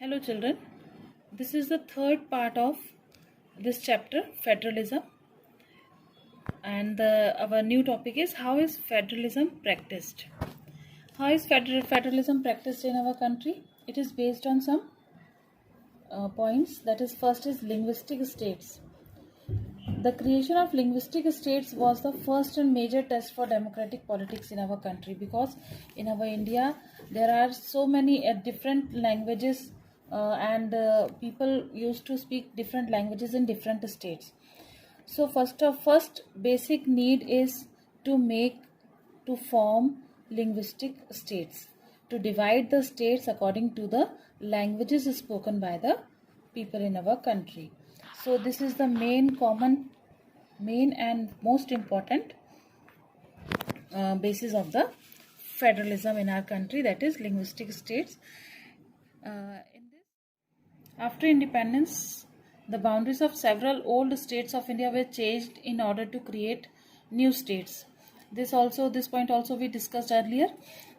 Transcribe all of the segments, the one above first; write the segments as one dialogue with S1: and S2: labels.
S1: Hello children, this is the third part of this chapter, federalism, and our new topic is how is federalism practiced. How is federalism practiced in our country? It is based on some points. That is, first is linguistic states. The creation of linguistic states was the first and major test for democratic politics in our country, because in our India there are so many different languages and people used to speak different languages in different states. So first basic need is to form linguistic states, to divide the states according to the languages spoken by the people in our country. So this is the main and most important basis of the federalism in our country, that is linguistic states. After independence, the boundaries of several old states of India were changed in order to create new states. This point also we discussed earlier,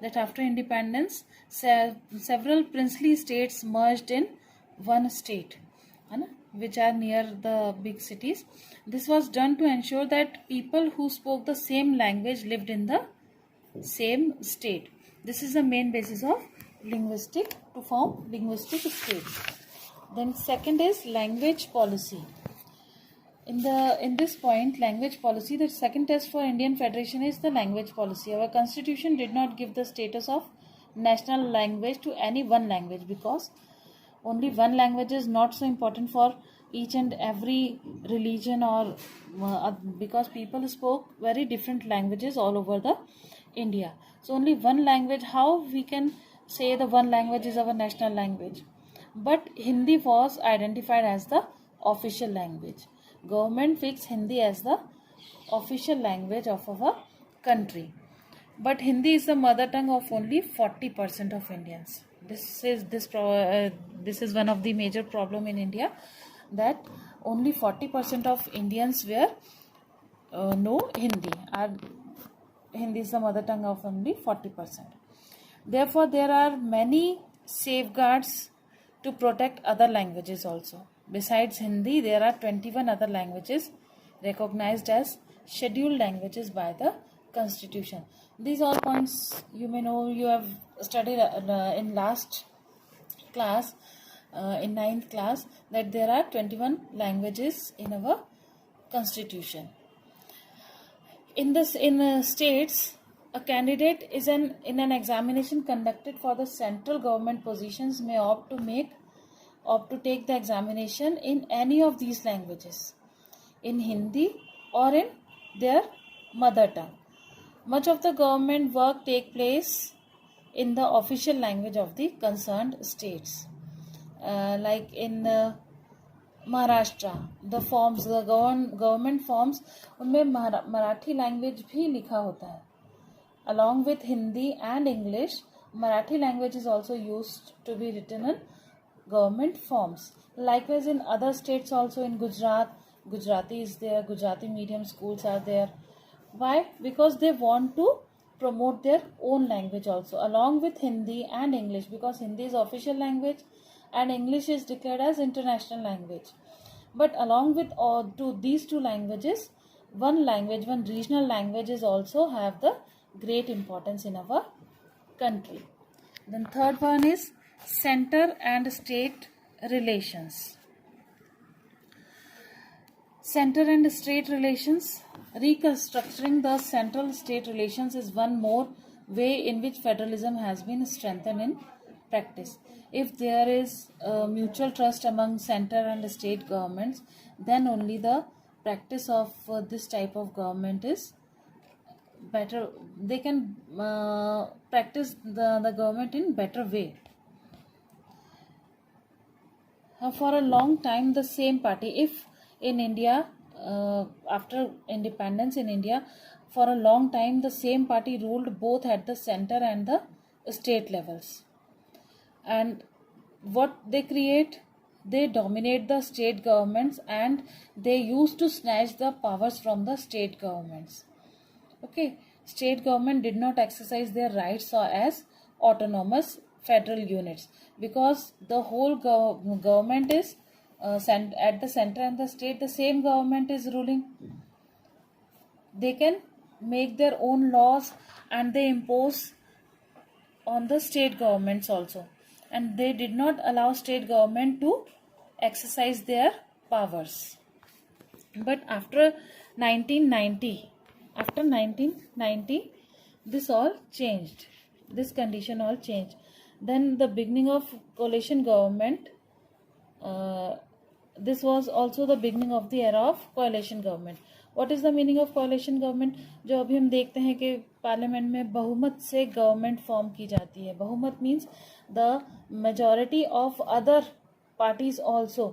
S1: that after independence several princely states merged in one state, which are near the big cities. This was done to ensure that people who spoke the same language lived in the same state. This is the main basis of to form linguistic states. Then second is language policy. In this point, language policy, the second test for Indian Federation is the language policy. Our constitution did not give the status of national language to any one language, because only one language is not so important for each and every religion, or because people spoke very different languages all over the India. So only one language, how we can say the one language is our national language? But Hindi was identified as the official language. Government fixed Hindi as the official language of our country. But Hindi is the mother tongue of only 40% of Indians. This is one of the major problem in India, that only 40% of Indians know Hindi. Hindi is the mother tongue of only 40%. Therefore, there are many safeguards to protect other languages also. Besides Hindi, there are 21 other languages recognized as scheduled languages by the Constitution. These all points you may know, you have studied in last class, in 9th class, that there are 21 languages in our Constitution. In states, a candidate in an examination conducted for the central government positions may opt to take the examination in any of these languages, in Hindi or in their mother tongue. Much of the government work take place in the official language of the concerned states. Like in Maharashtra, the government forms, उनमें Marathi language भी लिखा होता है. Along with Hindi and English, Marathi language is also used to be written in government forms. Likewise, in other states also, in Gujarat, Gujarati is there, Gujarati medium schools are there. Why? Because they want to promote their own language also, along with Hindi and English, because Hindi is official language and English is declared as international language. But along with these two languages, one regional languages also have the great importance in our country. Then third one is center and state relations. Center and state relations. Reconstructing the central state relations is one more way in which federalism has been strengthened in practice. If there is mutual trust among center and state governments, then only the practice of this type of government is better. They can practice the government in better way. For a long time, the same party, if in India, after independence in India, for a long time the same party ruled both at the center and the state levels. And what they create, they dominate the state governments, and they used to snatch the powers from the state governments. Okay, state government did not exercise their rights as autonomous federal units, because the whole government is at the center and the state, the same government is ruling. They can make their own laws and they impose on the state governments also, and they did not allow state government to exercise their powers. But after 1990, this all changed. This condition all changed. Then the beginning of coalition government. This was also the beginning of the era of coalition government. What is the meaning of coalition government? जो अभी हम देखते हैं कि parliament में बहुमत से government form की जाती है. बहुमत means the majority of other parties also,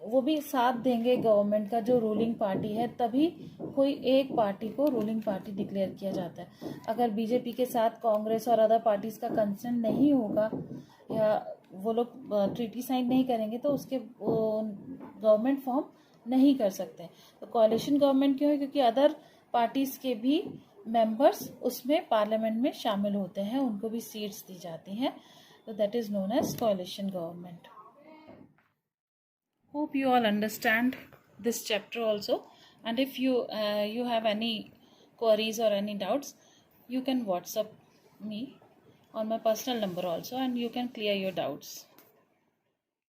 S1: वो भी साथ देंगे गवर्नमेंट का जो रूलिंग पार्टी है, तभी कोई एक पार्टी को रूलिंग पार्टी डिक्लेयर किया जाता है. अगर बीजेपी के साथ कांग्रेस और अदर पार्टीज का कंसेंट नहीं होगा या वो लोग ट्रीटी साइन नहीं करेंगे तो उसके गवर्नमेंट फॉर्म नहीं कर सकते. तो कोalition गवर्नमेंट क्यों है? क्योंकि अदर पार्टीज के भी मेंबर्स उसमें पार्लियामेंट में शामिल होते हैं, उनको भी सीट्स दी जाती हैं. तो that is known as coalition government. Hope you all understand this chapter also, and if you have any queries or any doubts, you can WhatsApp me on my personal number also, and you can clear your doubts.